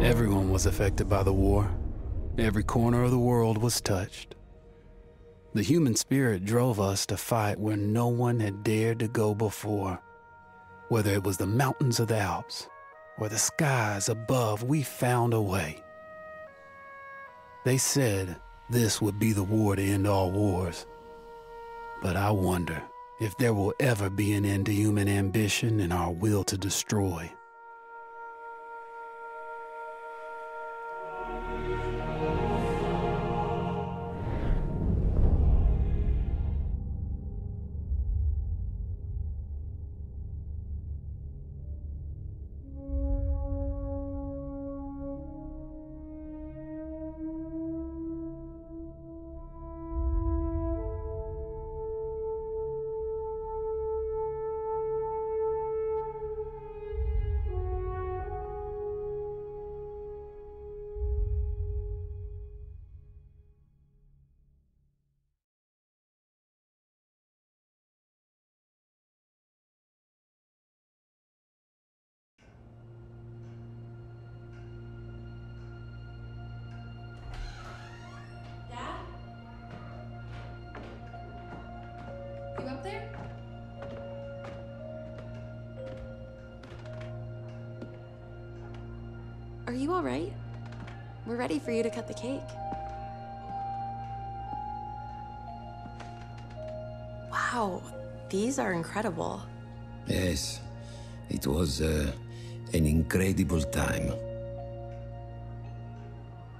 Everyone was affected by the war. Every corner of the world was touched. The human spirit drove us to fight where no one had dared to go before. Whether it was the mountains of the Alps or the skies above, we found a way. They said this would be the war to end all wars. But I wonder if there will ever be an end to human ambition and our will to destroy. You up there? Are you all right? We're ready for you to cut the cake. Wow, these are incredible. Yes, it was an incredible time.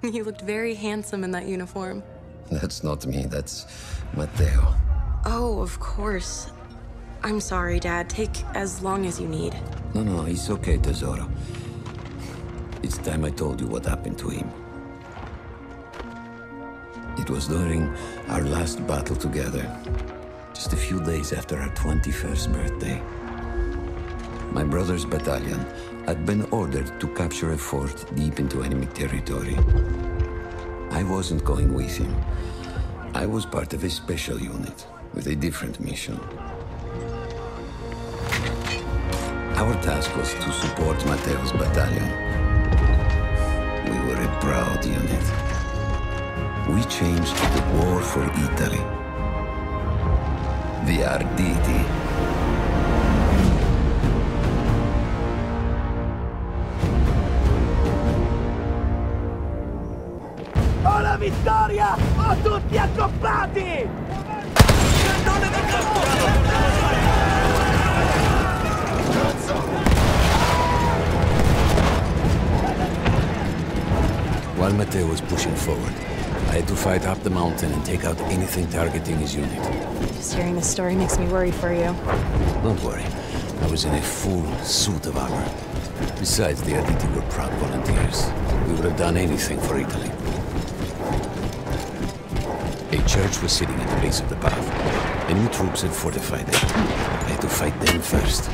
You looked very handsome in that uniform. That's not me, that's Matteo. Oh, of course. I'm sorry, Dad. Take as long as you need. No, it's okay, Tesoro. It's time I told you what happened to him. It was during our last battle together, just a few days after our 21st birthday. My brother's battalion had been ordered to capture a fort deep into enemy territory. I wasn't going with him. I was part of a special unit with a different mission. Our task was to support Matteo's battalion. We were a proud unit. We changed the war for Italy. The Arditi. Ho la vittoria! Ho tutti accoppiati! While Matteo was pushing forward, I had to fight up the mountain and take out anything targeting his unit. Just hearing this story makes me worry for you. Don't worry, I was in a full suit of armor. Besides, the Arditi were proud volunteers. We would have done anything for Italy. A church was sitting at the base of the path. Enemy troops had fortified it. I had to fight them first.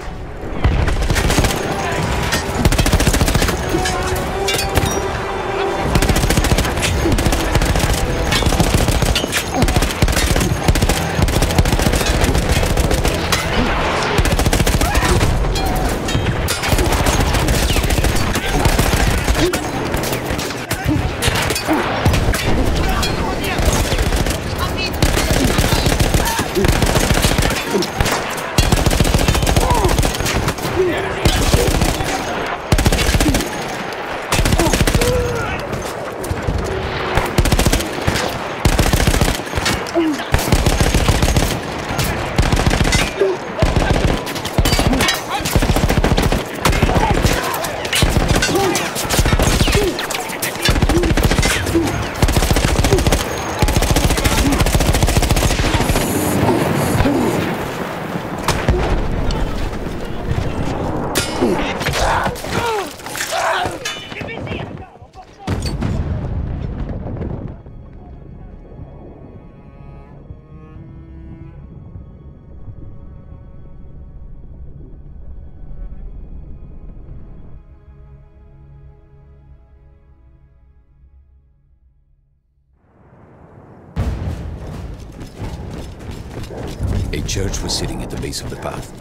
A church was sitting at the base of the path.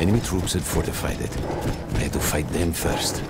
Enemy troops had fortified it. I had to fight them first.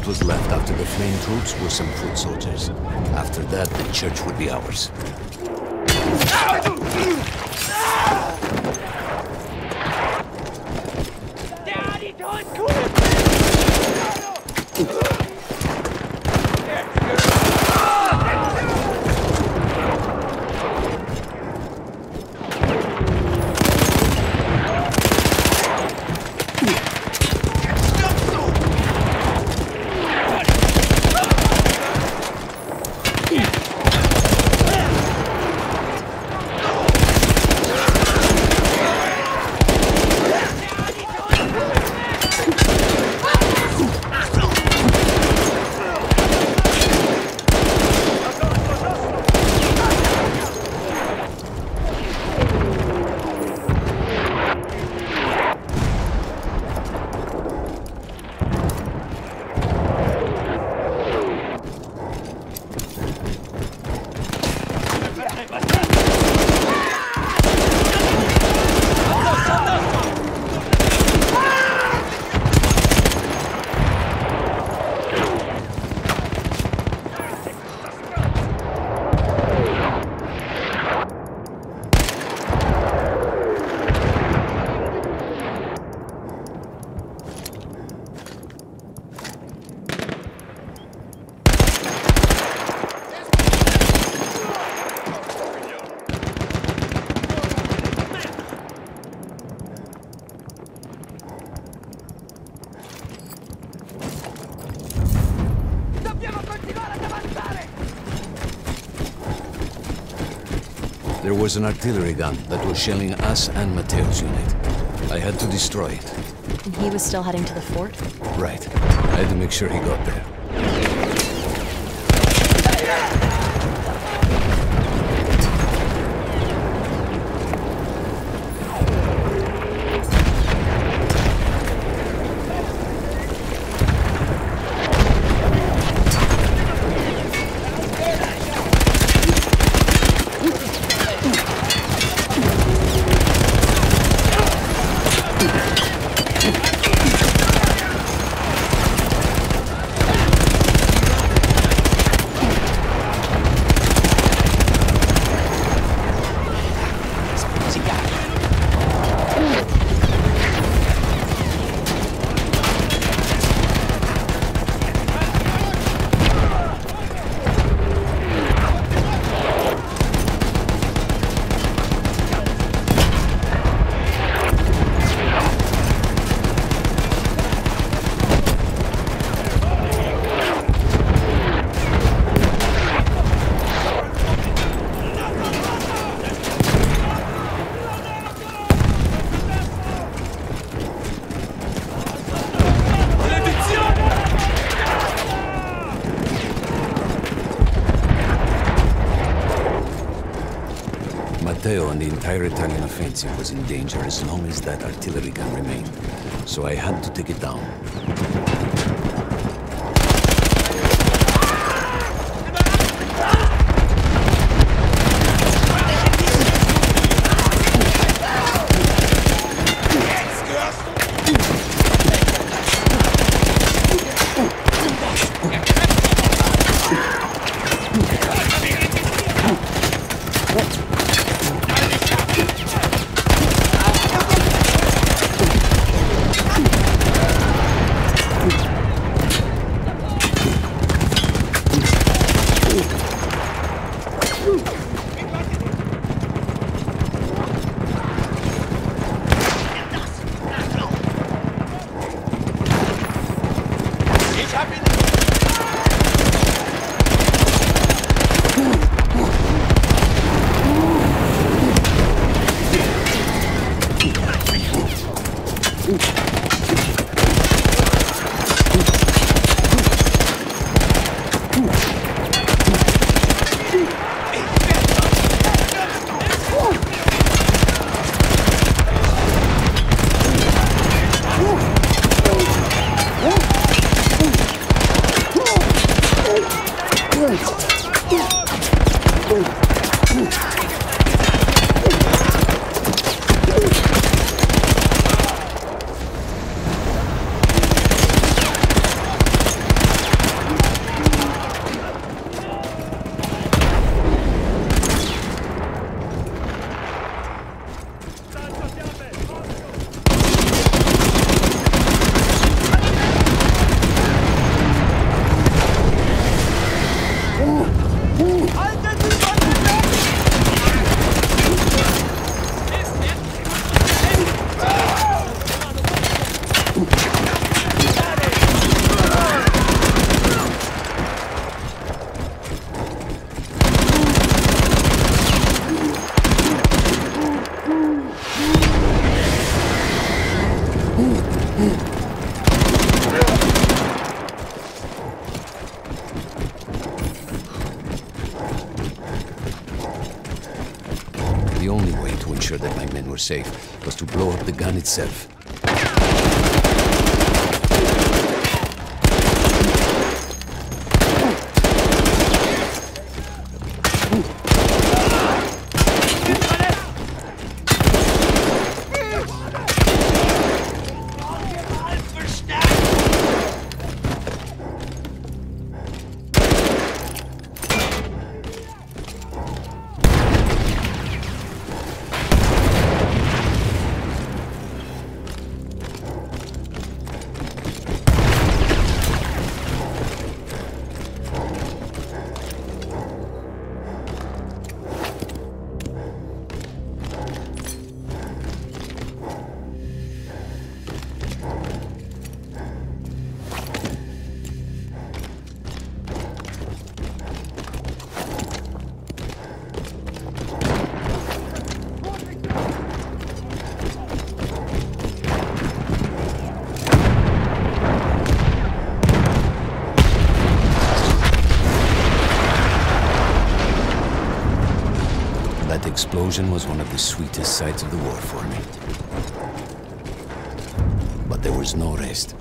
what was left after the flame troops were some foot soldiers. After that, the church would be ours. There was an artillery gun that was shelling us and Matteo's unit. I had to destroy it. And he was still heading to the fort? Right. I had to make sure he got there. Matteo and the entire Italian offensive was in danger as long as that artillery gun remained. So I had to take it down. The only way to ensure that my men were safe was to blow up the gun itself. That explosion was one of the sweetest sights of the war for me. But there was no rest.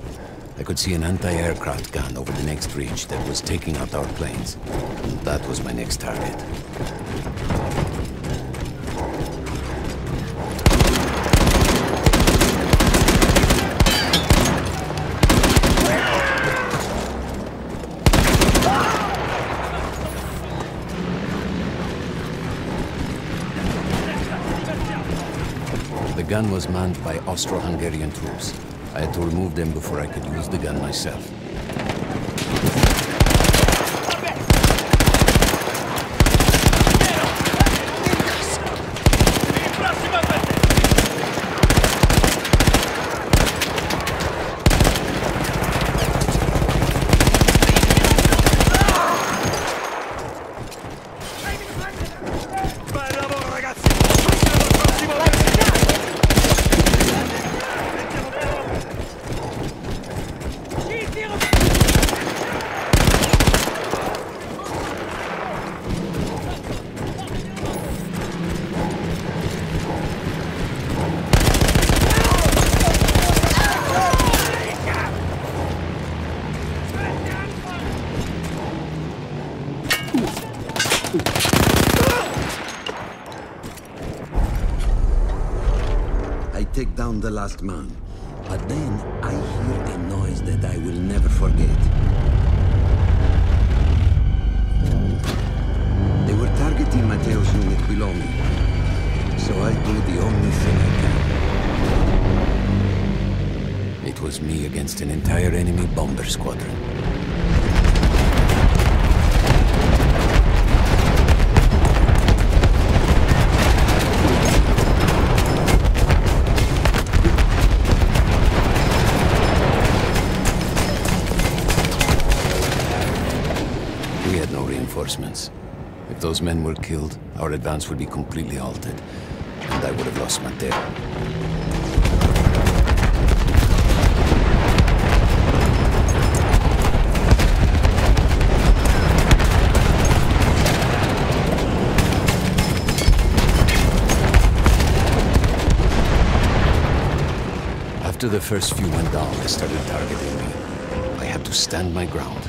I could see an anti-aircraft gun over the next ridge that was taking out our planes. And that was my next target. The gun was manned by Austro-Hungarian troops. I had to remove them before I could use the gun myself. I take down the last man, but then I hear a noise that I will never forget. They were targeting Matteo's unit below me, so I do the only thing I can. It was me against an entire enemy bomber squadron. We had no reinforcements. If those men were killed, our advance would be completely halted, and I would have lost Matteo. After the first few went down, they started targeting me. I had to stand my ground.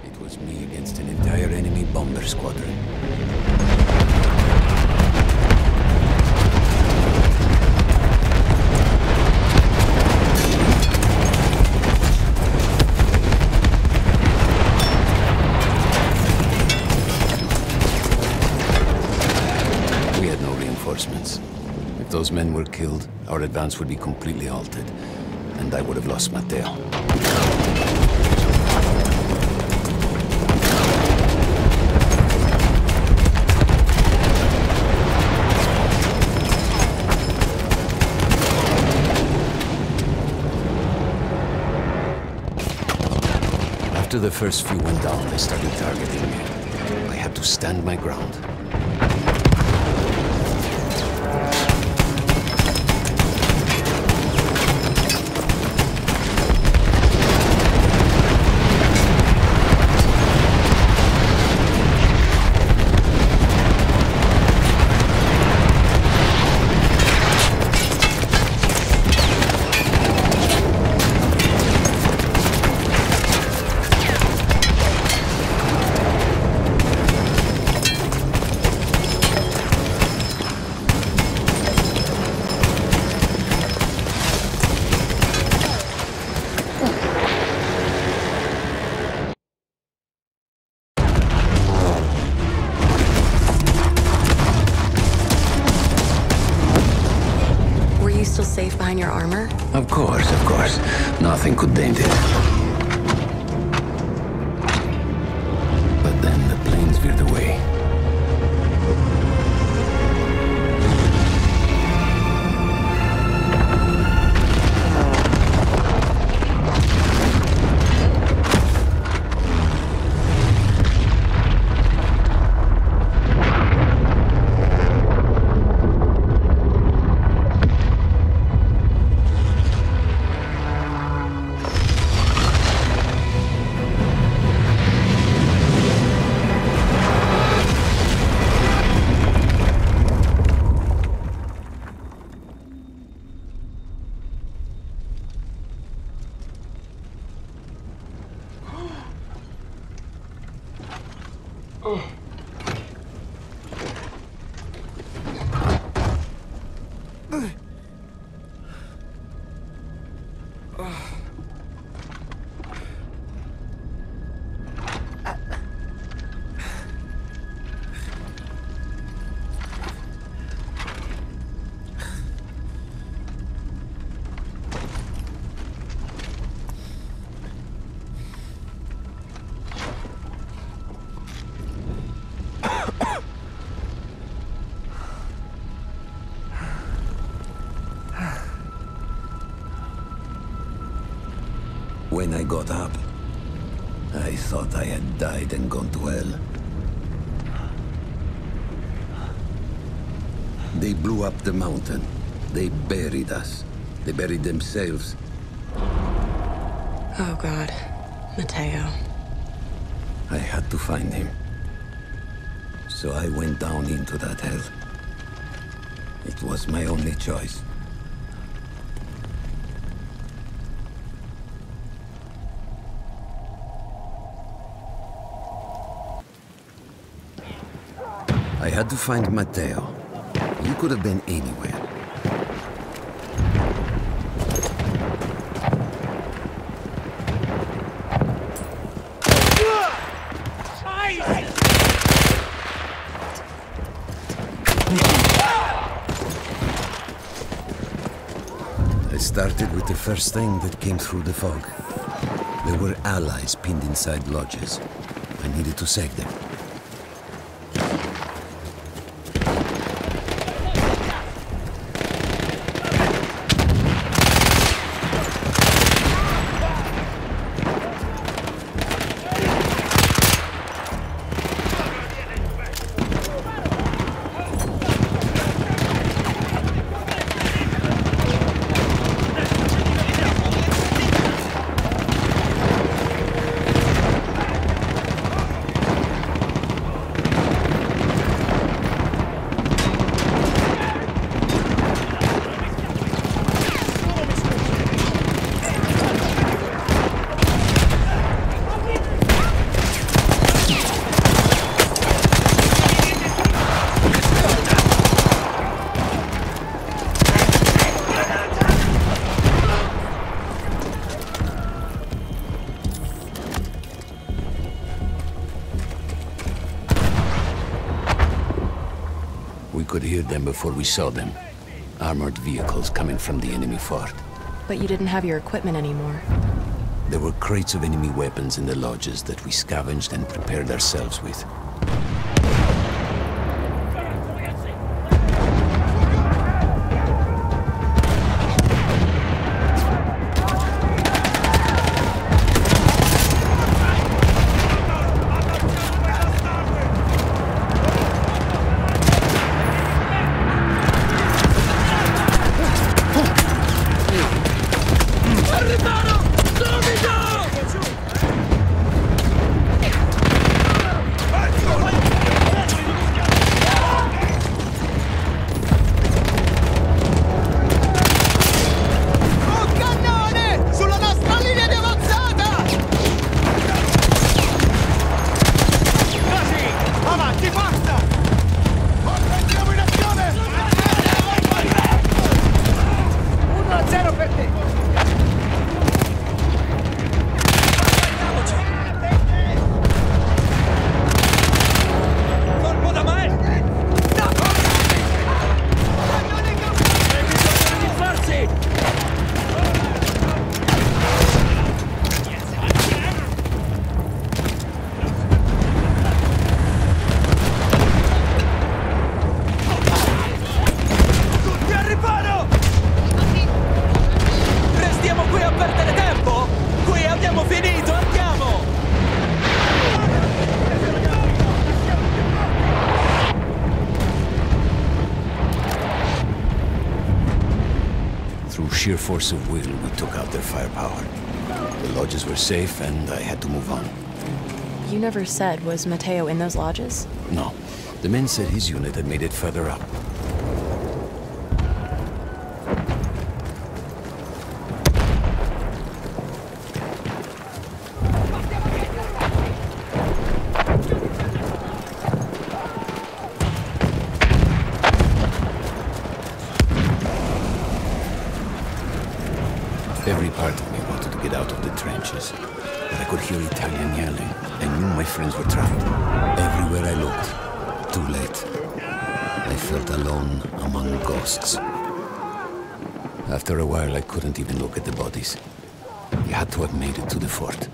It was me against an entire enemy bomber squadron. We had no reinforcements. If If those men were killed, our advance would be completely halted, and I would have lost Matteo. After the first few went down, they started targeting me. I had to stand my ground. Safe behind your armor? Of course. Nothing could dent it. But then the planes veered away. When I got up, I thought I had died and gone to hell. They blew up the mountain. They buried us. They buried themselves. Oh, God. Matteo. I had to find him. So I went down into that hell. It was my only choice. I had to find Matteo. He could have been anywhere. I started with the first thing that came through the fog. There were allies pinned inside lodges. I needed to save them. We could hear them before we saw them. armored vehicles coming from the enemy fort. But you didn't have your equipment anymore. There were crates of enemy weapons in the lodges that we scavenged and prepared ourselves with. Through sheer force of will, we took out their firepower. The lodges were safe, and I had to move on. You never said, was Matteo in those lodges? No. The men said his unit had made it further up. Every part of me wanted to get out of the trenches, but I could hear Italian yelling. I knew my friends were trapped. Everywhere I looked, too late. I felt alone among ghosts. After a while, I couldn't even look at the bodies. You had to have made it to the fort.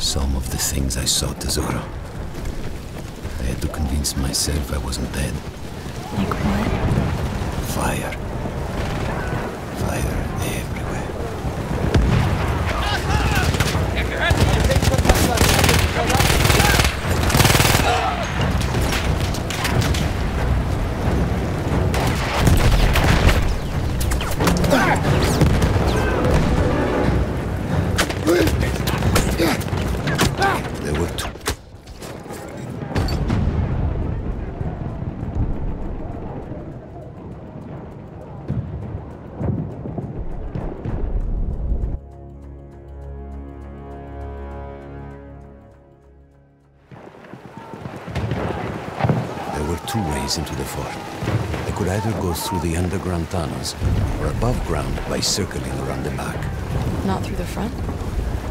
Some of the things I saw, Tesoro. I had to convince myself I wasn't dead. Like what? Fire. Fire everywhere. There were two. There were two ways into the fort. I could either go through the underground tunnels, or above ground by circling around the back. Not through the front?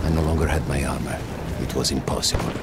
I no longer had my armor. It was impossible.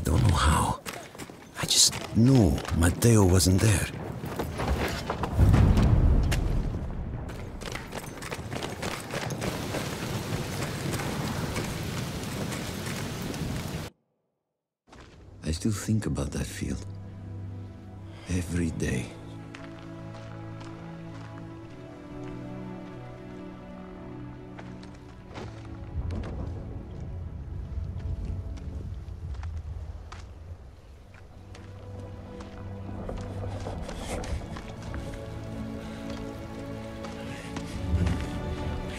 don't know how. I just knew Matteo wasn't there. I still think about that field. Every day.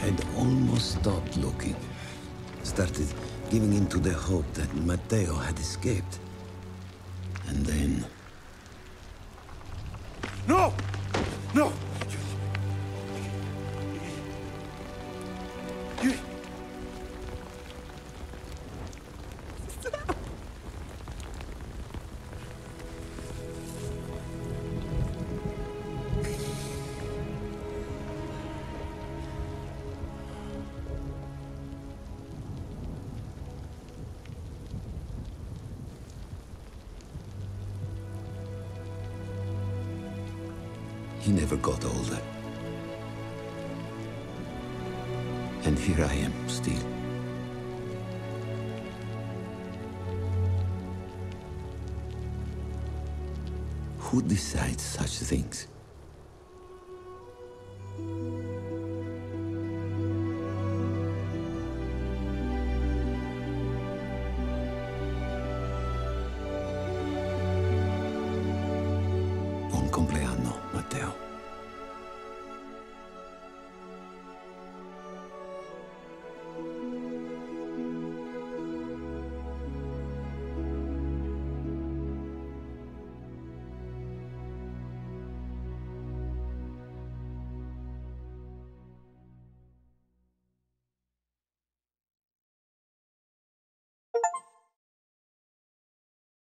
I'd almost stopped looking. Started giving in to the hope that Matteo had escaped. And then... No! No! You... He never got older. And here I am, still. Who decides such things?